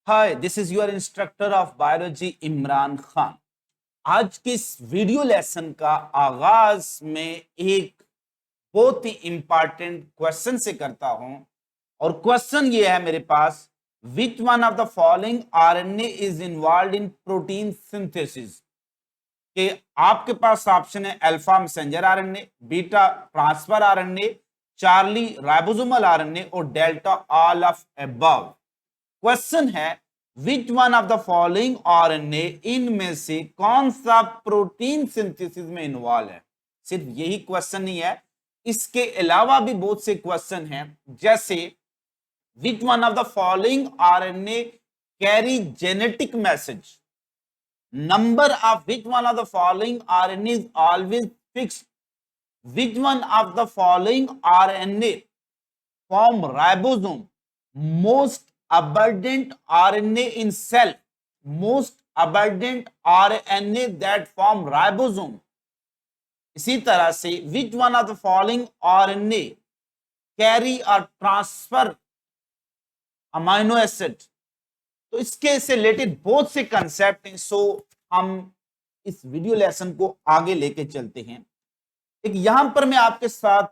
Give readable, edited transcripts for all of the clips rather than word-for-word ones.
Hi, this is your instructor of biology Imran Khan. आज के इस वीडियो लेसन का आगाज में एक बहुत ही इंपॉर्टेंट क्वेश्चन से करता हूं और क्वेश्चन ये है मेरे पास, which one of the following RNA is involve in protein synthesis. कि आपके पास ऑप्शन है alpha messenger RNA, beta transfer RNA, Charlie ribosomal RNA और delta all of above. Question है which one of the following RNA, इनमें से कौन सा प्रोटीन सिंथेसिस में इन्वॉल्व है। सिर्फ यही क्वेश्चन नहीं है, इसके अलावा भी बहुत से क्वेश्चन हैं, जैसे विच one of the following RNA carry genetic message, number of which one of the following RNA is always fixed, which one of the following RNA form ribosome, most abundant RNA in cell, most abundant RNA that form ribosome। इसी तरह से which one of the following RNA carry or transfer amino acid। तो इसके से related बहुत से concept हैं। सो हम इस वीडियो लेसन को आगे लेके चलते हैं। एक यहां पर मैं आपके साथ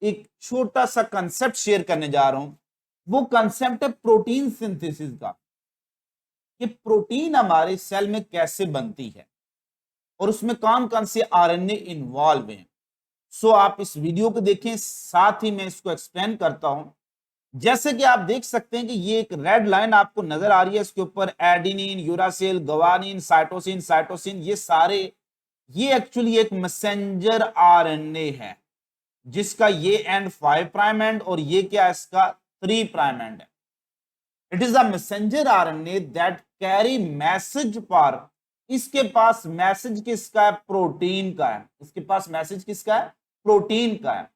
एक छोटा सा कंसेप्ट शेयर करने जा रहा हूं। वो कंसेप्ट है प्रोटीन सिंथेसिस का, कि प्रोटीन हमारे सेल में कैसे बनती है और उसमें कौन कौन से आरएनए इन्वॉल्व हैं। सो आप इस वीडियो को देखें, साथ ही मैं इसको एक्सप्लेन करता हूं। जैसे कि आप देख सकते हैं कि ये एक रेड लाइन आपको नजर आ रही है, इसके ऊपर एडिनिन, यूरासिल, गवानिन, साइटोसिन, साइटोसिन, ये सारे ये एक्चुअली एक मैसेंजर आरएनए है, जिसका ये एंड 5 प्राइम एंड और ये क्या इसका 3 प्राइम एंड है। It is a messenger RNA that carry message for, इसके पास मैसेज किसका है? प्रोटीन का है। इसके पास मैसेज किसका है? प्रोटीन का है।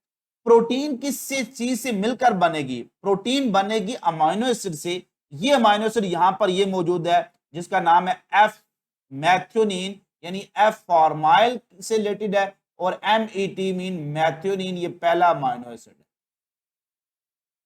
प्रोटीन किस से चीज से मिलकर बनेगी? प्रोटीन बनेगी अमाइनो एसिड से। ये अमाइनो एसिड यहां पर ये मौजूद है, जिसका नाम है एफ मैथ्योनिन, यानी एफ फॉर्माइल से रिलेटेड है, और MET मीन मैथ्योनिन, ये पहला अमाइनो एसिड है।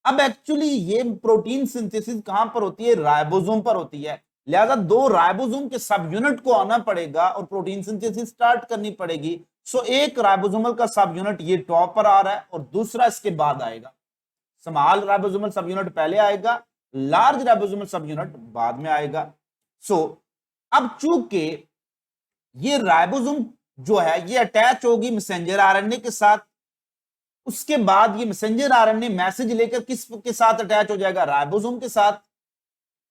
अब एक्चुअली ये प्रोटीन सिंथेसिस कहां पर होती है? राइबोसोम पर होती है। लिहाजा 2 राइबोसोम के सब यूनिट को आना पड़ेगा और प्रोटीन सिंथेसिस स्टार्ट करनी पड़ेगी। सो एक राइबोसोमल का सब यूनिट ये टॉप पर आ रहा है और दूसरा इसके बाद आएगा। स्मॉल राइबोसोमल सब यूनिट पहले आएगा, लार्ज राइबोसोमल सब यूनिट बाद में आएगा। सो अब चूंकि ये राइबोसोम जो है ये अटैच होगी मैसेंजर आरएनए के साथ, उसके बाद ये मैसेंजर आरएनए मैसेज लेकर किसके साथ अटैच हो जाएगा? राइबोसोम के साथ।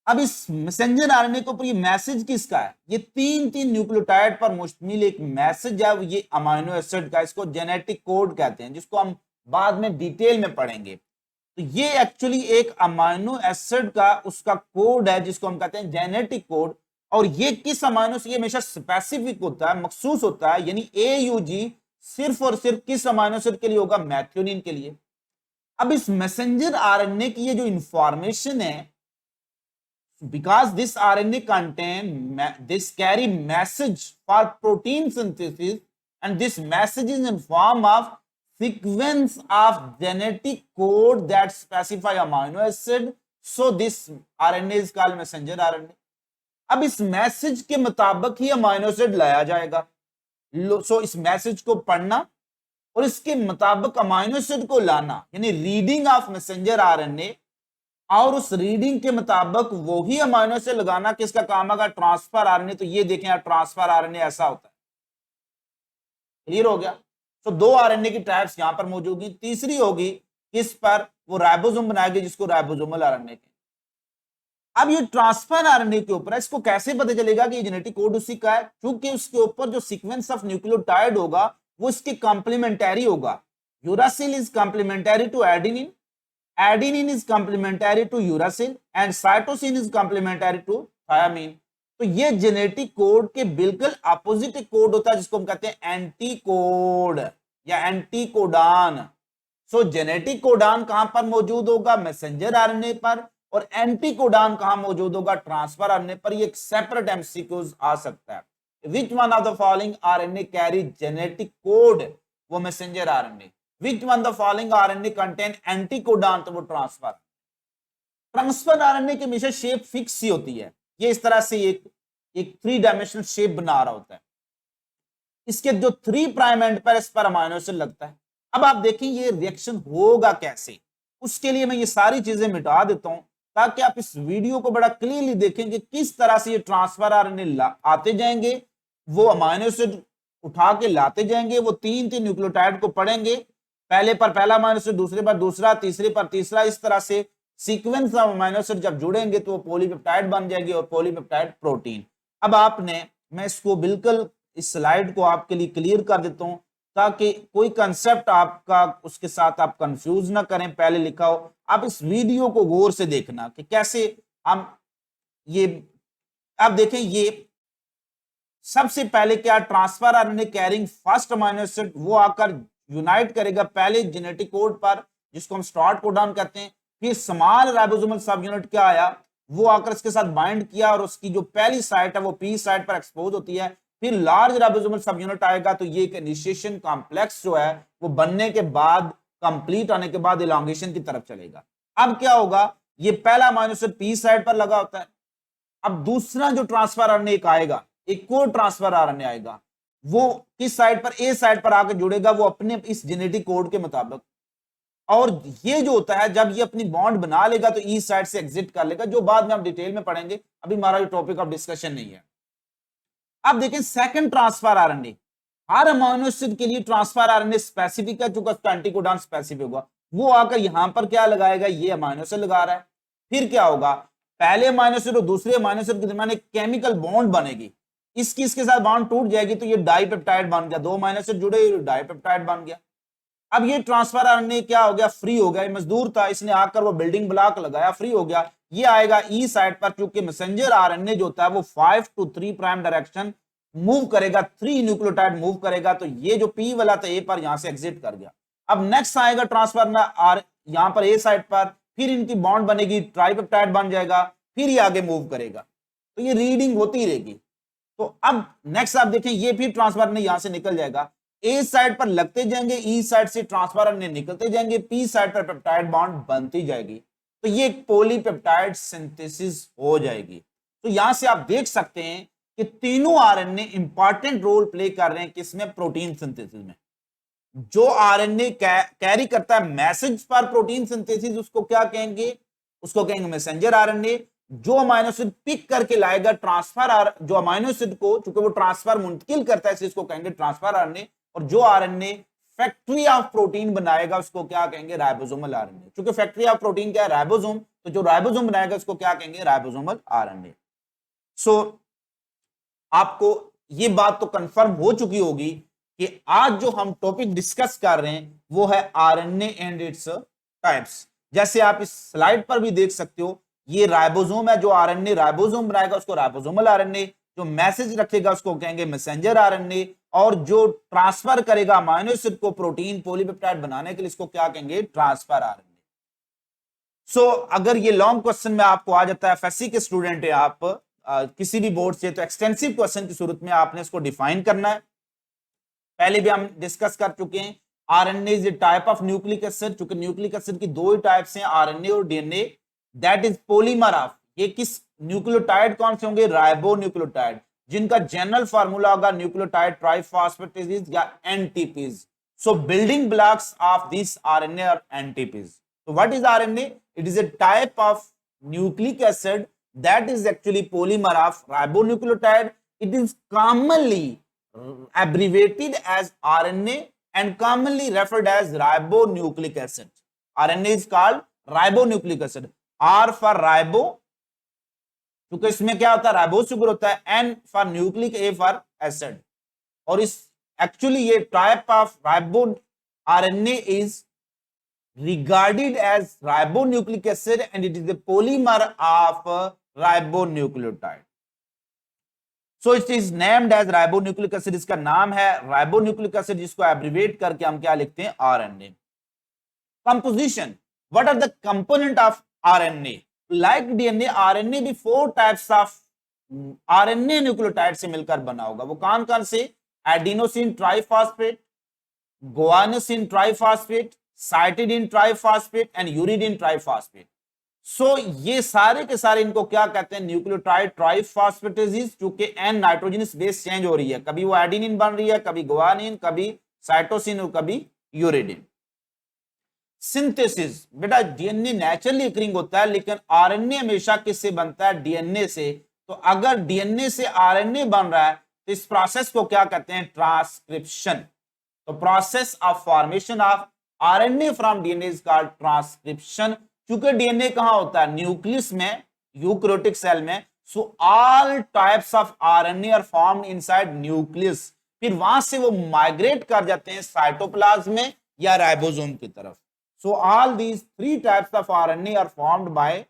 अब इस मैसेंजर आरएनए के ऊपर ये मैसेज किसका है? ये 3 न्यूक्लियोटाइड पर मुश्तमिल एक मैसेज है, ये अमाइनो एसिड का। इसको जेनेटिक कोड कहते हैं, जिसको हम बाद में डिटेल में पढ़ेंगे। तो ये एक्चुअली एक अमाइनो एसिड का उसका कोड है, जिसको हम कहते हैं जेनेटिक कोड। और ये किस अमाइनो से? ये हमेशा स्पेसिफिक होता है, मखसूस होता है, यानी AUG सिर्फ और सिर्फ किस अमाइनो एसिड के लिए होगा? मैथ्योनिन के लिए। अब इस मैसेंजर आरएनए की ये जो इंफॉर्मेशन है, because this RNA contain this carry message for protein synthesis, and this message is in form of sequence of genetic code that specify amino acid, so this RNA is called messenger RNA। अब इस message के मुताबिक ही amino acid लाया जाएगा। सो इस message को पढ़ना और इसके मुताबिक अमाइनो एसिड को लाना, यानी रीडिंग ऑफ मैसेंजर आरएनए, और उस रीडिंग के मुताबिक वो ही अमाइनो एसिड लगाना किसका काम आएगा? Transfer RNA. तो ये देखें, ट्रांसफर आरएनए ऐसा होता है। क्लियर हो गया? तो 2 आरएनए की टाइप्स यहां पर मौजूद होगी। तीसरी होगी किस पर? वो राइबोसोम बनाएगी, जिसको राइबोसोमल आरएनए कहते हैं। अब ये ट्रांसफर आरएनए के ऊपर है, इसको कैसे पता चलेगा कि ये जेनेटिक कोड उसी का है? क्योंकि उसके ऊपर जो सीक्वेंस ऑफ न्यूक्लियोटाइड होगा वो इसके कॉम्प्लीमेंटरी होगा। Uracil is complementary to adenine, adenine is complementary to uracil and cytosine is complementary to thiamine। तो ये जेनेटिक कोड के बिल्कुल अपोजिट कोड होता है, जिसको हम कहते हैं एंटी कोड या एंटी कोडान। सो जेनेटिक कोडान कहां पर मौजूद होगा? मैसेंजर आरएनए पर। और एंटी कोडान कहां मौजूद होगा? ट्रांसफर आरएनए पर। ये एक सेपरेट MCQs आ सकता है। Which one of the following RNA carry genetic code? वो messenger RNA. Which one the following RNA contain anticodon? तो वो ट्रांसफर। ट्रांसफर आरएनए की हमेशा शेप फिक्स ही होती है, ये इस तरह से एक 3 डायमेंशनल शेप बना रहा होता है। इसके जो 3 प्राइम एंड पर इस पर अमाइनो एसिड लगता है। अब आप देखें ये रिएक्शन होगा कैसे, उसके लिए मैं ये सारी चीजें मिटा देता हूं ताकि आप इस वीडियो को बड़ा क्लियरली देखें कि किस तरह से ये ट्रांसफर आरएनए आते जाएंगे, वो अमाइनो एसिड उठा के लाते जाएंगे, वो 3 न्यूक्लियोटाइड को पढ़ेंगे, पहले पर पहला अमाइनो एसिड, दूसरे पर दूसरा, तीसरे पर तीसरा, इस तरह से सीक्वेंस ऑफ अमाइनो एसिड जब जुड़ेंगे तो वो पॉलीपेप्टाइड बन जाएगी और पॉलीपेप्टाइड प्रोटीन। अब आपने, मैं इसको बिल्कुल इस स्लाइड को आपके लिए क्लियर कर देता हूं ताकि कोई कंसेप्ट आपका उसके साथ आप कंफ्यूज ना करें, पहले लिखा हो। आप इस वीडियो को गौर से देखना कि कैसे हम ये, आप देखें ये सबसे पहले क्या, transfer RNA carrying first amino acid, वो आकर यूनाइट करेगा पहले जेनेटिक कोड पर जिसको हम स्टार्ट कोडॉन कहते हैं। फिर स्मॉल राइबोसोमल सब यूनिट क्या आया, वो आकर इसके साथ बाइंड किया और उसकी जो पहली साइट है वो पी साइट पर एक्सपोज होती है। फिर लार्ज राइबोसोमल सब यूनिट आएगा, तो ये एक इनिशिएशन कॉम्प्लेक्स जो है वो बनने के बाद, कंप्लीट होने के बाद इलांगेशन की तरफ चलेगा। अब क्या होगा, ये पहला अमाइनो एसिड पी साइट पर लगा होता है। अब दूसरा जो ट्रांसफर आरएनए आएगा, एक और ट्रांसफर आरएनए आएगा, वो किस साइड पर, ए साइड पर आकर जुड़ेगा, वो अपने इस जेनेटिक कोड के मुताबिक। और ये जो होता है जब ये अपनी बॉन्ड बना लेगा तो ई साइड से एग्जिट कर लेगा, जो बाद में हम डिटेल में पढ़ेंगे, अभी हमारा जो टॉपिक ऑफ डिस्कशन नहीं है। अब देखें सेकंड ट्रांसफर आरएनए, हर अमाइनो एसिड के लिए ट्रांसफर आरएनए स्पेसिफिक है, चूंकि उसका एंटीकोडॉन स्पेसिफिक होगा, वो आकर यहां पर क्या लगाएगा, ये अमाइनो एसिड लगा रहा है। फिर क्या होगा, पहले अमाइनो एसिड और दूसरे अमाइनो एसिड के दरमियान एक केमिकल बॉन्ड बनेगी, इसके साथ बॉन्ड टूट जाएगी तो ये डाइपेप्टाइड बन गया, 2 अमाइनो एसिड जुड़े, डाइपेप्टाइड बन गया। अब ये ट्रांसफर आरएनए क्या हो गया, फ्री हो गया, मजदूर था, इसने आकर वो बिल्डिंग ब्लॉक लगाया, फ्री हो गया। ये आएगा ई साइड पर, चूंकि मैसेंजर आरएनए जो होता है वो 5 to 3 प्राइम डायरेक्शन मूव करेगा, 3 न्यूक्लियोटाइड मूव करेगा, तो ये जो पी वाला था ए पर यहां से एग्जिट कर गया। अब नेक्स्ट आएगा ट्रांसफर आर यहां पर ए साइड पर, फिर इनकी बॉन्ड बनेगी, ट्राइपेप्टाइड बन जाएगा, फिर ये आगे मूव करेगा, तो ये रीडिंग होती रहेगी। तो अब नेक्स्ट आप देखें, ये फिर ट्रांसफर यहां से निकल जाएगा, ए साइड पर लगते जाएंगे, ई साइड से ट्रांसफर निकलते जाएंगे, पी साइड पर पेप्टाइड बॉन्ड बनती जाएगी, तो ये पॉलीपेप्टाइड सिंथेसिस हो जाएगी। तो यहां से आप देख सकते हैं कि तीनों आरएनए इंपॉर्टेंट रोल प्ले कर रहे हैं किसमें, प्रोटीन सिंथेसिस में। जो आरएनए कैरी करता है मैसेज पर प्रोटीन सिंथेसिस, उसको क्या कहेंगे, उसको कहेंगे मैसेंजर आरएनए। जो अमाइनो एसिड पिक करके लाएगा ट्रांसफर जो अमाइनो एसिड को, चूंकि वो ट्रांसफर मुंतकिल करता है, इसको कहेंगे ट्रांसफर आरएनए। और जो आरएनए फैक्ट्री ऑफ प्रोटीन बनाएगा उसको क्या कहेंगे, राइबोसोमल आरएनए। क्योंकि फैक्ट्री ऑफ प्रोटीन क्या है, राइबोसोम, तो जो राइबोसोम बनाएगा उसको क्या कहेंगे, राइबोसोमल आरएनए। सो आपको ये बात तो कंफर्म हो चुकी होगी कि आज जो हम टॉपिक डिस्कस कर रहे हैं वो है आरएनए एंड इट्स टाइप्स। जैसे आप इस स्लाइड पर भी देख सकते हो, ये राइबोसोम है, जो आरएनए राइबोसोम बनाएगा उसको राइबोसोमल आरएनए, जो मैसेज रखेगा उसको कहेंगे मैसेंजर आरएनए, और जो ट्रांसफर करेगा अमाइनो एसिड को प्रोटीन पॉलीपेप्टाइड बनाने के लिए इसको क्या कहेंगे, ट्रांसफर आरएनए। सो अगर ये लॉन्ग क्वेश्चन में आपको आ जाता है, एफएससी के स्टूडेंट है आप, किसी भी बोर्ड से, तो एक्सटेंसिव क्वेश्चन की सूरत में आपने इसको डिफाइन करना है। पहले भी हम डिस्कस कर चुके हैं, RNA is a type of nucleic acid, क्योंकि न्यूक्लिक एसिड की 2 ही टाइप्स हैं, आरएनए और DNA, that is polymer of, ये किस न्यूक्लियोटाइड कौन से होंगे, राइबो न्यूक्लियोटाइड, जिनका जनरल फार्मूला होगा न्यूक्लियोटाइड ट्राइफॉस्फेटेज या NTPs. So building blocks of this RNA और NTPs. So what is RNA? It is a type of nucleic acid that is actually polymer of ribonucleotide. It is commonly abbreviated as RNA and commonly referred as ribonucleic acid. RNA is called ribonucleic acid. R for ribo, क्योंकि इसमें क्या होता है, ribose sugar होता है, N for nucleic, A for acid. और इस actually ये type of ribo RNA is regarded as ribonucleic acid and it is a polymer of ribonucleotide. So it is named as ribonucleic acid. इसका नाम है ribonucleic acid, जिसको एब्रिवेट करके हम क्या लिखते हैं, RNA. Composition. What are the component of RNA? Like DNA, RNA भी 4 types of RNA न्यूक्लियोटाइड से मिलकर बना होगा। वो कौन कौन से, adenosine triphosphate, guanosine triphosphate, cytidine triphosphate and uridine triphosphate. So ये सारे के सारे इनको क्या कहते हैं, न्यूक्लियोटाइड ट्राइफॉस्फेटेजेस, क्योंकि एन नाइट्रोजनस बेस चेंज हो रही है, कभी वो एडेनिन बन रही है, कभी गुआनिन, कभी साइटोसिन और कभी यूरेडिन। सिंथेसिस, बेटा डीएनए नेचुरली अकरिंग होता है, लेकिन आरएनए हमेशा किससे बनता है, डीएनए से। तो अगर डीएनए से आरएनए बन रहा है तो इस प्रोसेस को क्या कहते हैं, ट्रांसक्रिप्शन। तो process of formation of RNA from DNA is called transcription. क्योंकि डीएनए कहां होता है, न्यूक्लियस में, यूकैरियोटिक सेल में। So all types of RNA are formed inside nucleus, फिर वहां से वो माइग्रेट कर जाते हैं साइटोप्लाज्म में या राइबोसोम की तरफ। So all these three types of RNA are formed by,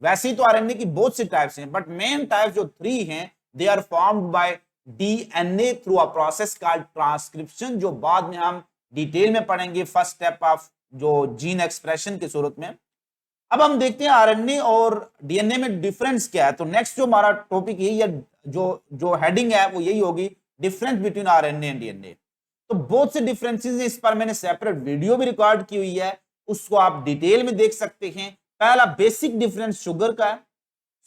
वैसे तो आरएनए की बहुत सी टाइप्स हैं, बट मेन टाइप जो थ्री हैं, they are formed by DNA through a process called transcription, जो बाद में हम डिटेल में पढ़ेंगे, फर्स्ट स्टेप ऑफ जो जीन एक्सप्रेशन की सूरत में। अब हम देखते हैं आरएनए और डीएनए में डिफरेंस क्या है। तो नेक्स्ट जो हमारा टॉपिक यही है, जो जो हेडिंग है वो यही होगी, difference between RNA and DNA. तो बहुत से डिफरेंसेस हैं, इस पर मैंने सेपरेट वीडियो भी रिकॉर्ड की हुई है, उसको आप डिटेल में देख सकते हैं। पहला बेसिक डिफरेंस शुगर का है।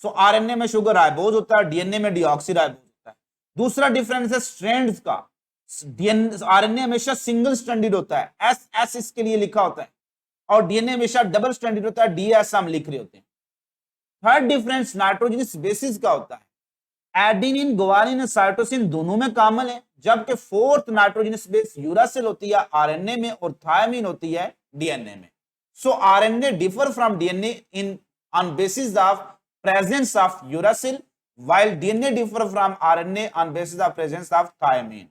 सो आरएनए में शुगर राइबोज होता है, डीएनए में डीऑक्सी राइबोज होता है। दूसरा डिफरेंस है स्ट्रैंड्स का। आरएनए हमेशा सिंगल स्ट्रैंडेड होता है, एस एस इसके लिए लिखा होता है, और डीएनए हमेशा डबल स्ट्रैंडेड होता है, डीएस हम लिख रहे होते हैं। थर्ड डिफरेंस नाइट्रोजनस बेसिस का होता है। एडेनिन, गुआनिन और साइटोसिन दोनों में कॉमन है, जबकि फोर्थ नाइट्रोजनस बेस यूरासिल होती है आरएनए में और थायमीन होती है डीएनए में। सो RNA differ from DNA in on basis of presence of uracil, while DNA differ from RNA on basis of presence of thiamine।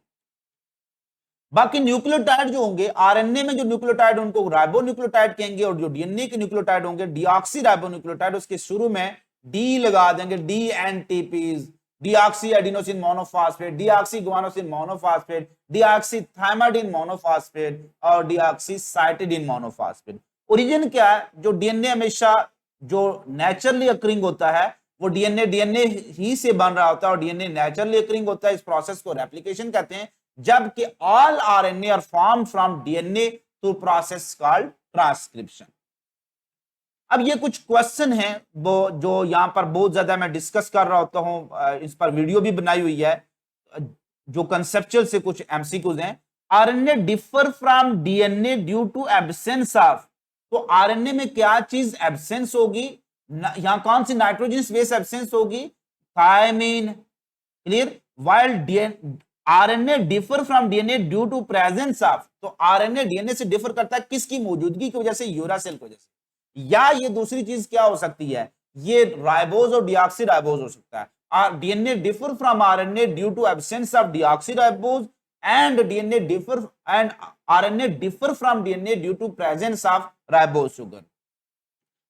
बाकी न्यूक्लियोटाइड जो होंगे, आरएनए में जो न्यूक्लियोटाइड उनको राइबो न्यूक्लियोटाइड कहेंगे, और जो डीएनए के न्यूक्लियोटाइड होंगे डीऑक्सी राइबो न्यूक्लियोटाइड, उसके शुरू में डी लगा देंगे, D NTPs, deoxy adenosine monophosphate, deoxy guanosine monophosphate, deoxy thymidine monophosphate और डीऑक्सी साइटिडिन मोनोफॉस्फेट। ओरिजिन क्या है, जो डीएनए हमेशा जो नेचुरली अकरिंग होता है वो डीएनए ही से बन रहा होता है, और डीएनए नेचुरली अकरिंग होता है, इस प्रोसेस को रेप्लिकेशन कहते हैं। जबकि all RNA are formed from DNA through process called transcription. अब ये कुछ क्वेश्चन हैं वो जो यहां पर बहुत ज्यादा मैं डिस्कस कर रहा होता हूं, इस पर वीडियो भी बनाई हुई है, जो कंसेप्चुअल से कुछ एमसीक्यूज हैं। RNA differ from DNA due to absence of, तो आरएनए में क्या चीज एब्सेंस होगी, यहां कौन सी नाइट्रोजन बेस एब्सेंस होगी, thymine. Clear. While RNA differ from DNA due to presence of, तो आरएनए डीएनए से डिफर करता है किसकी मौजूदगी की वजह से, यूरासिल की वजह से। या ये दूसरी चीज क्या हो सकती है, ये राइबोज और डीऑक्सी राइबोज हो सकता है। DNA differ from RNA due to absence of deoxyribose and DNA differ and RNA differ from DNA due to presence of ribose sugar.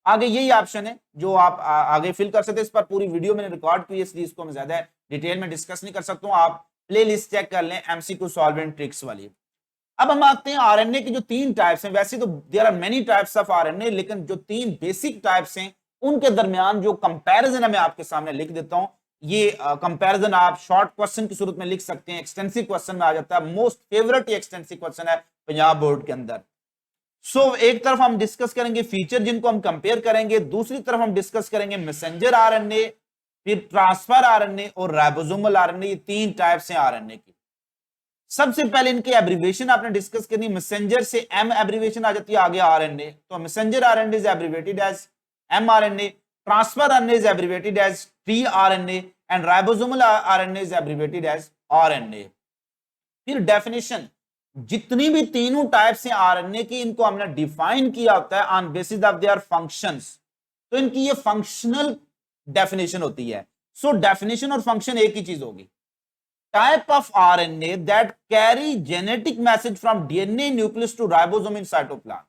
आगे यही ऑप्शन है जो आप आगे फिल कर सकते हैं। इस पर पूरी वीडियो मैंने रिकॉर्ड की है, इसलिए इसको मैं ज्यादा डिटेल में डिस्कस नहीं कर सकता हूं, आप प्ले लिस्ट चेक कर लें एमसीक्यू सॉल्वेंट ट्रिक्स वाली। अब हम आते हैं आरएनए की जो तीन टाइप्स हैं। वैसे तो there are many types of RNA, लेकिन जो तीन बेसिक टाइप्स हैं उनके दरमियान जो कंपैरिजन है मैं आपके सामने लिख देता हूं। ये कंपैरिजन आप शॉर्ट क्वेश्चन की सूरत में लिख सकते हैं, एक्सटेंसिव क्वेश्चन में आ जाता है। मोस्ट फेवरेट ये एक्सटेंसिव क्वेश्चन है पंजाब बोर्ड के अंदर। एक तरफ हम डिस्कस करेंगे फीचर जिनको हम कंपेयर करेंगे, दूसरी तरफ हम डिस्कस करेंगे मैसेंजर आरएनए, फिर ट्रांसफर आरएनए और राइबोसोमल आरएनए। ये तीन टाइप्स हैं आरएनए की। सबसे पहले इनके एब्रिविएशन आपने डिस्कस करनी। मैसेंजर से एम एब्रिविएशन आ जाती है आगे आरएनए, तो messenger RNA is abbreviated as mRNA, transfer RNA is abbreviated as tRNA and ribosomal RNA is abbreviated as RNA. फिर डेफिनेशन, जितनी भी तीनों टाइप्स हैं आरएनए की, इनको हमने डिफाइन किया होता है on basis of their functions. तो इनकी ये फंक्शनल डेफिनेशन होती है। सो डेफिनेशन और फंक्शन एक ही चीज होगी। Type of RNA that carry genetic message from DNA nucleus to ribosome in cytoplasm.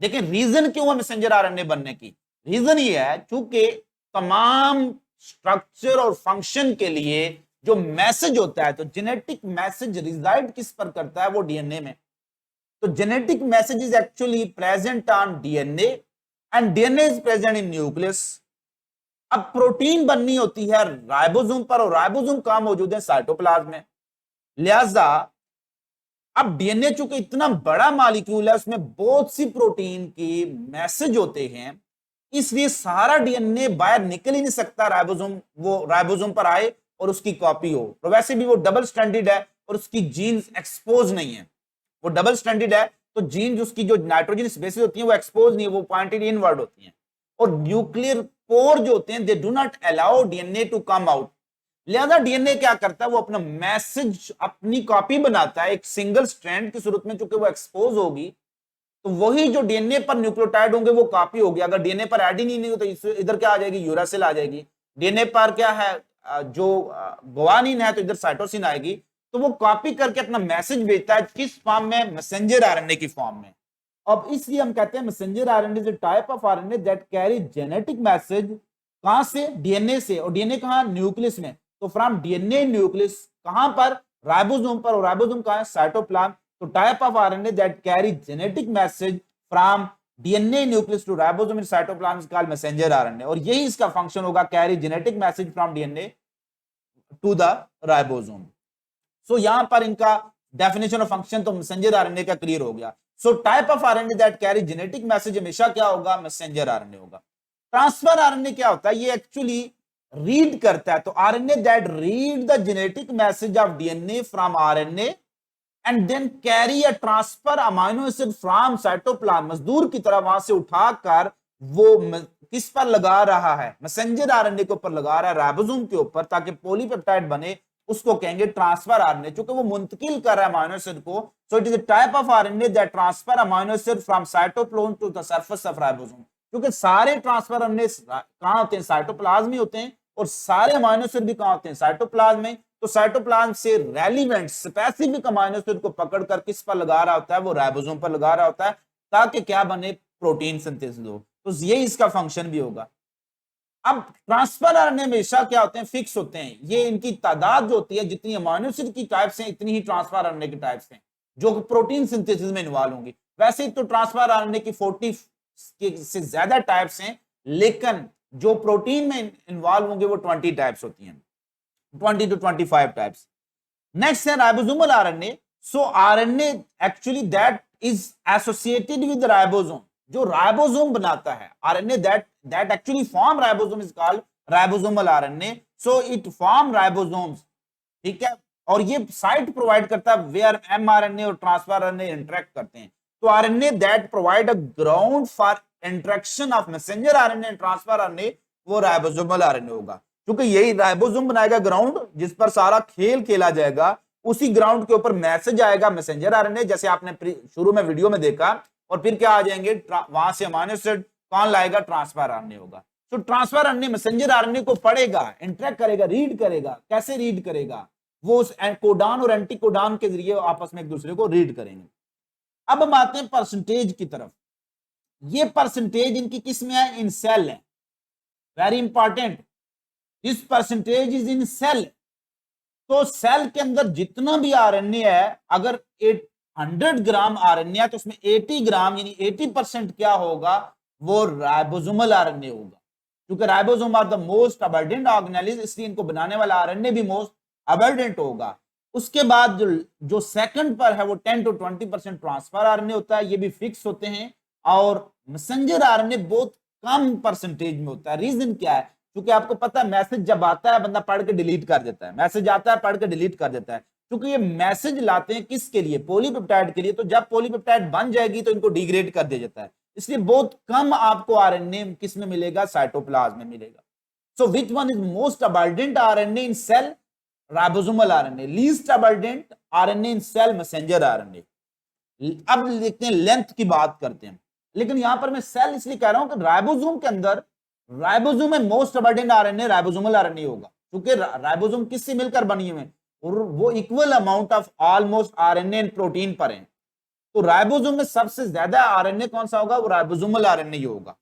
देखिए रीजन क्यों है मैसेंजर आरएनए बनने की, रीजन ये है क्योंकि तमाम स्ट्रक्चर और फंक्शन के लिए जो मैसेज होता है, तो जेनेटिक मैसेज रिजाइड किस पर करता है, वो डीएनए में। तो genetic message is actually present on DNA and DNA is present in nucleus. अब प्रोटीन बननी होती है राइबोसोम पर, और राइबोसोम कहां मौजूद है, साइटोप्लाज्म में। लिहाजा अब डीएनए चूंकि इतना बड़ा मॉलिक्यूल है, उसमें बहुत सी प्रोटीन की मैसेज होते हैं, इसलिए सारा डीएनए बाहर निकल ही नहीं सकता, राइबोसोम वो राइबोसोम पर आए और उसकी कॉपी हो। तो वैसे भी वो डबल स्टैंडर्ड है और उसकी जीन्स एक्सपोज नहीं है, वो डबल स्टैंडर्ड है तो जीन्स उसकी जो नाइट्रोजन स्पेसिस होती है वो एक्सपोज नहीं है, वो पॉइंटेड इनवर्ड होती हैं। और न्यूक्लियर पोर जो होते हैं they do not allow DNA to come out. लिहाजा डीएनए क्या करता है, वो अपना मैसेज अपनी कॉपी बनाता है एक सिंगल स्ट्रैंड की सूरत में, चूंकि वो एक्सपोज होगी तो वही जो डीएनए पर न्यूक्लियोटाइड होंगे वो कॉपी होगी। अगर डीएनए पर एड ही नहीं हो तो इधर क्या आ जाएगी, यूरासिल आ जाएगी। डीएनए पर क्या है, जो गुआनिन है तो इधर साइटोसिन आएगी। तो वो कॉपी करके अपना मैसेज भेजता है किस फॉर्म में, मैसेंजर आरएनए की फॉर्म में। अब इसलिए हम कहते हैं messenger RNA is a type of RNA that carry genetic message, कहां से, डीएनए से। और डीएनए कहां, न्यूक्लियस में। तो फ्रॉम डीएनए न्यूक्लियस कहां पर, राइबोसोम पर। और राइबोसोम कहां है, साइटोप्लाज्म। तो type of RNA that carry genetic message from DNA nucleus to ribosome in cytoplasm is called messenger RNA. और यही इसका फंक्शन होगा, carry genetic message from DNA to the ribosome. So यहां पर इनका डेफिनेशन ऑफ फंक्शन तो messenger RNA का clear हो गया। So type of RNA that carry genetic message हमेशा क्या होगा, मैसेंजर आरएनए होगा। ट्रांसफर आरएनए क्या होता है, ये एक्चुअली रीड करता है। तो RNA that read the genetic message of DNA from RNA and then carry a transfer amino acid from cytoplasm, मजदूर की तरह वहां से उठाकर वो किस पर लगा रहा है, मैसेंजर आरएनए के ऊपर लगा रहा है, राइबोसोम के ऊपर, ताकि पॉलीपेप्टाइड बने। उसको कहेंगे ट्रांसफर आरएनए, क्योंकि वो मुंतकिल कर रहा है अमाइनो एसिड को। So it is a type of RNA that transfer amino acid from cytoplasm to the surface of ribosome. क्योंकि सारे ट्रांसफर आरएनए कहां होते हैं, साइटोप्लाज्म में होते हैं। और सारे अमाइनो एसिड भी कहां होते हैं, साइटोप्लाज्म में। तो साइटोप्लाज्म से रेलिवेंट स्पेसिफिक अमाइनो एसिड को पकड़कर किस पर लगा रहा होता है, वो राइबोसोम पर लगा रहा होता है, ताकि क्या बने, प्रोटीन सिंथेसिस हो। तो यही इसका फंक्शन भी होगा। अब ट्रांसफर आरएनए हमेशा क्या होते हैं, फिक्स होते हैं। ये इनकी तादाद जो होती है, जितनी अमाइनो एसिड की टाइप्स हैं इतनी ही ट्रांसफर आरएनए की टाइप्स हैं जो प्रोटीन सिंथेसिस में इन्वॉल्व होंगी। वैसे तो ट्रांसफर आरएनए की 40 से ज्यादा टाइप्स हैं, लेकिन जो प्रोटीन में इन्वॉल्व होंगे वो 20 टाइप्स होती हैं, 20 to 25 टाइप्स। नेक्स्ट है ribosomal RNA. So RNA actually that is associated with ribosome, जो राइबोसोम बनाता है। RNA that actually form ribosome is called ribosomal RNA. So it form ribosomes, ठीक है। और ये साइट प्रोवाइड करता है वेयर एमआरएनए और ट्रांसफर आरएनए इंटरेक्ट करते हैं। तो RNA that provide a ground for interaction of messenger RNA and transfer RNA, वो राइबोसोमल आरएनए होगा। क्योंकि यही राइबोसोम बनाएगा ग्राउंड जिस पर सारा खेल खेला जाएगा। उसी ग्राउंड के ऊपर मैसेज आएगा मैसेंजर आरएनए, जैसे आपने शुरू में वीडियो में देखा। और फिर क्या आ जाएंगे, वहां से अमाइनो एसिड कौन लाएगा, ट्रांसफर आरएनए होगा। तो ट्रांसफर आरएनए मैसेंजर आरएनए को पढ़ेगा, इंटरेक्ट करेगा, रीड करेगा। कैसे रीड करेगा, वो उस कोडान और एंटी कोडान के जरिए आपस में एक दूसरे को रीड करेंगे। अब हम आते हैं परसेंटेज की तरफ। ये परसेंटेज इनकी किस में है, इन सेल है। Very important, this percentage is in cell. तो सेल के अंदर जितना भी आरएनए है, अगर 100 ग्राम आरएनए है तो उसमें 80 ग्राम यानी 80% क्या होगा, वो राइबोसोमल आरएनए होगा। क्योंकि ribosome are the most abundant organelle, इसलिए इनको बनाने वाला आरएनए भी मोस्ट अबंडेंट होगा। उसके बाद जो सेकंड पर है वो 10 to 20% ट्रांसफर आरएनए होता है, ये भी फिक्स होते हैं। और मैसेंजर आरएनए बहुत कम परसेंटेज में होता है। रीजन क्या है, क्योंकि आपको पता है मैसेज जब आता है बंदा पढ़ के डिलीट कर देता है, मैसेज आता है पढ़ के डिलीट कर देता है। क्योंकि ये मैसेज लाते हैं किसके लिए, पॉलीपेप्टाइड के लिए। तो जब पॉलीपेप्टाइड बन जाएगी तो इनको डिग्रेड कर दिया जाता है। इसलिए बहुत कम आपको आरएनए किस में मिलेगा, साइटोप्लाज्म में मिलेगा। So which one is most abundant RNA in cell, ribosomal RNA. Least abundant RNA in cell, messenger RNA. अब देखते हैं लेंथ की बात करते हैं। लेकिन यहां पर मैं सेल इसलिए कह रहा हूं कि राइबोसोम के अंदर, राइबोसोम में most abundant RNA ribosomal RNA होगा। क्योंकि राइबोसोम किससे मिलकर बनी हुई है, और वो equal amount of almost RNA and protein पर है। तो राइबोसोम में सबसे ज्यादा आरएनए कौन सा होगा, वो राइबोसोमल आरएनए ही होगा।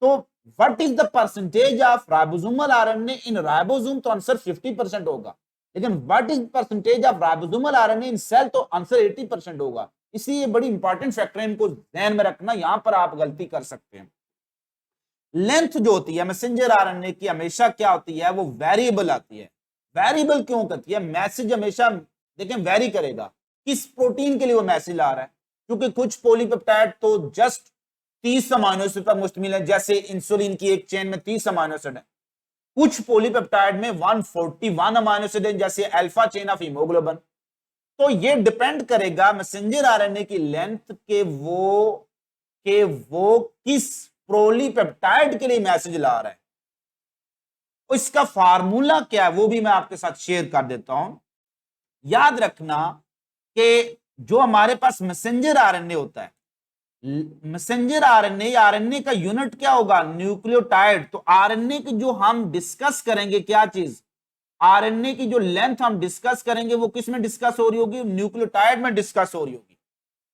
तो what is the percentage of ribosomal RNA in ribosome, तो आंसर 50% होगा। लेकिन what is percentage of ribosomal RNA in cell, तो आंसर 80% होगा। इसलिए बड़ी इंपॉर्टेंट फैक्टर है, इनको ध्यान में रखना, यहां पर आप गलती कर सकते हैं। लेंथ जो होती है मैसेंजर आरएनए की हमेशा क्या होती है, वो वेरिएबल आती है। वेरिएबल क्यों करती है, मैसेज हमेशा देखें वेरी करेगा, किस प्रोटीन के लिए वो मैसेज आ रहा है। क्योंकि कुछ पॉलीपेप्टाइड तो जस्ट 30 अमाइनो एसिड पर मुश्तमिल है, जैसे इंसुलिन की एक चेन में 30 अमाइनो एसिड है। कुछ पॉलीपेप्टाइड में 141 अमाइनो एसिड है, जैसे अल्फा चेन ऑफ हीमोग्लोबिन। तो ये डिपेंड करेगा मैसेंजर आरएनए की लेंथ के वो किस पॉलीपेप्टाइड के लिए मैसेज ला रहा है। तो इसका फार्मूला क्या है वो भी मैं आपके साथ शेयर कर देता हूं। याद रखना कि जो हमारे पास मैसेंजर आरएनए होता है, मैसेंजर आरएनए, आरएनए का यूनिट क्या होगा, न्यूक्लियोटाइड। तो आरएनए की जो हम डिस्कस करेंगे क्या चीज, आरएनए की जो लेंथ हम डिस्कस करेंगे वो किस में डिस्कस हो रही होगी, न्यूक्लियोटाइड में डिस्कस हो रही होगी।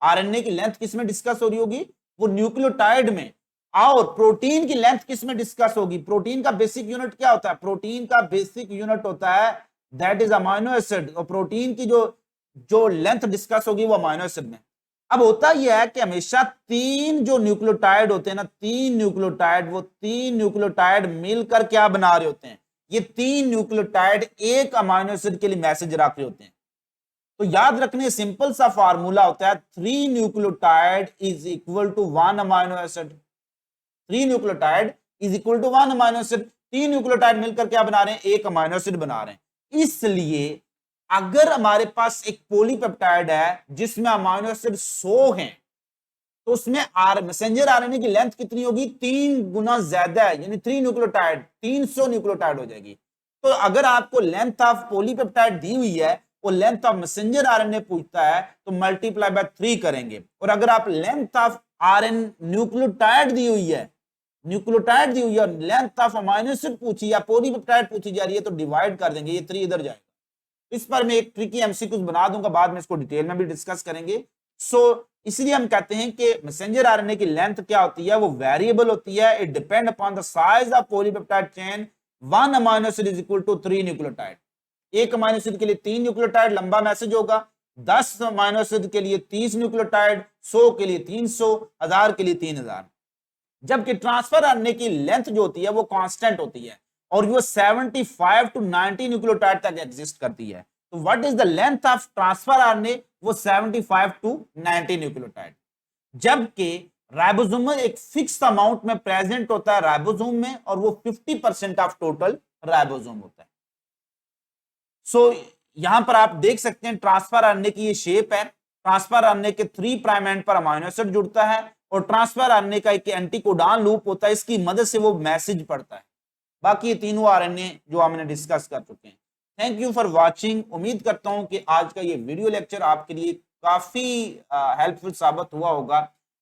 आरएनए की लेंथ किस में डिस्कस हो रही होगी, वो न्यूक्लियोटाइड में। और प्रोटीन की लेंथ किस में डिस्कस होगी, प्रोटीन का बेसिक यूनिट क्या होता है, प्रोटीन का बेसिक यूनिट होता है दैट इज अमाइनो एसिड। और प्रोटीन की जो जो लेंथ डिस्कस होगी वो अमाइनो एसिड में। अब होता यह है कि हमेशा तीन जो न्यूक्लियोटाइड होते हैं ना, तीन न्यूक्लियोटाइड, वो तीन न्यूक्लियोटाइड मिलकर क्या बना रहे होते हैं, ये तीन न्यूक्लियोटाइड एक अमाइनो एसिड के लिए मैसेज रख रहे होते हैं। तो याद रखने सिंपल सा फार्मूला होता है, 3 nucleotide is equal to 1 amino acid. 3 nucleotide is equal to 1 amino acid. तीन न्यूक्लियोटाइड मिलकर क्या बना रहे हैं, एक अमाइनो एसिड बना रहे हैं। इसलिए अगर हमारे पास एक पॉलीपेप्टाइड है जिसमें अमाइनो एसिड 100 हैं, तो उसमें मैसेंजर आरएनए की लेंथ कितनी होगी, 3 गुना ज्यादा है, यानी 3 न्यूक्लियोटाइड 300 न्यूक्लियोटाइड हो जाएगी। तो अगर आपको लेंथ ऑफ पॉलीपेप्टाइड दी हुई है, वो लेंथ ऑफ मैसेंजर आरएनए पूछता है, तो मल्टीप्लाई बाय 3 करेंगे। और अगर आप लेंथ ऑफ आरएन न्यूक्लियोटाइड दी हुई है, न्यूक्लियोटाइड दी हुई है और लेंथ ऑफ अमाइनो एसिड पूछी या पॉलीपेप्टाइड पूछी जा रही है, तो डिवाइड कर देंगे, ये 3 इधर जाएगा। इस पर मैं एक ट्रिकी एमसीक्यूज बना दूंगा, बाद में इसको डिटेल में भी डिस्कस करेंगे। इसलिए हम कहते हैं कि मैसेंजर आरएनए की लेंथ क्या होती है, वो वेरिएबल होती है। It depend upon the size of polypeptide chain. 1 amino acid is equal to 3 nucleotide. एक अमाइनो एसिड के लिए 3 न्यूक्लियोटाइड लंबा मैसेज होगा। 10 अमाइनो एसिड के लिए 30 न्यूक्लियोटाइड, 100 के लिए 300, 1000 के लिए 3000। जबकि ट्रांसफर आरएनए की लेंथ जो होती है वो कांस्टेंट होती है और वो 75 टू 90 न्यूक्लियोटाइड तक एग्जिस्ट करती है। तो what is the length of transfer RNA, वो 75 टू 90 न्यूक्लियोटाइड। जबकि राइबोसोम एक फिक्स अमाउंट में प्रेजेंट होता है राइबोसोम में, और वो 50% ऑफ टोटल राइबोसोम होता है। यहां पर आप देख सकते हैं ट्रांसफर आरएनए की ये शेप है। ट्रांसफर आरएनए के 3 प्राइम एंड पर अमाइनो एसिड जुड़ता है और ट्रांसफर आरएनए का एक एंटीकोडॉन लूप होता है, इसकी मदद से वो मैसेज पढ़ता है। बाकी ये तीनों आरएनए जो हमने डिस्कस कर चुके हैं। Thank you for watching. उम्मीद करता हूं कि आज का ये वीडियो लेक्चर आपके लिए काफी हेल्पफुल साबित हुआ होगा।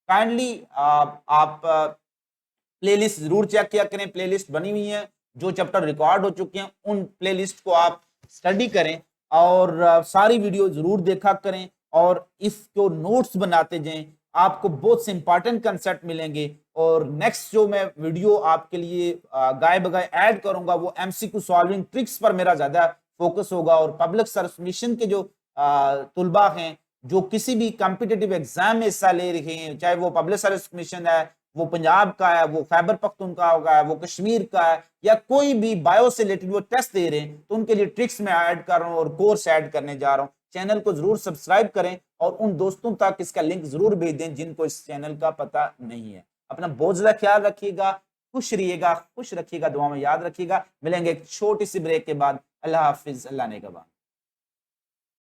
काइंडली आप प्लेलिस्ट जरूर चेक किया करें, प्लेलिस्ट बनी हुई है, जो चैप्टर रिकॉर्ड हो चुके हैं उन प्लेलिस्ट को आप स्टडी करें और सारी वीडियो जरूर देखा करें और इसको नोट्स बनाते जाएं। आपको बहुत से इंपॉर्टेंट कंसेप्ट मिलेंगे। और नेक्स्ट जो मैं वीडियो आपके लिए गाय बगाए ऐड करूंगा वो एमसीक्यू सॉल्विंग ट्रिक्स पर मेरा ज्यादा फोकस होगा। और पब्लिक सर्विस मिशन के जो तुलबा हैं जो किसी भी कॉम्पिटिटिव एग्जाम में हिस्सा ले रहे हैं, चाहे वो पब्लिक सर्विस मिशन है, वो पंजाब का है, वो खैबर पख्तूनख्वा का है, वो कश्मीर का है, या कोई भी बायो से रिलेटेड वो टेस्ट दे रहे हैं, तो उनके लिए ट्रिक्स में ऐड कर रहा हूँ और कोर्स ऐड करने जा रहा हूँ। चैनल को जरूर सब्सक्राइब करें और उन दोस्तों तक इसका लिंक जरूर भेज दें जिनको इस चैनल का पता नहीं है। अपना बहुत ज्यादा ख्याल रखिएगा, खुश रहिएगा, खुश रखिएगा, दुआ में याद रखिएगा। मिलेंगे एक छोटी सी ब्रेक के बाद। अल्लाह हाफिज, अल्लाह ने के बाद।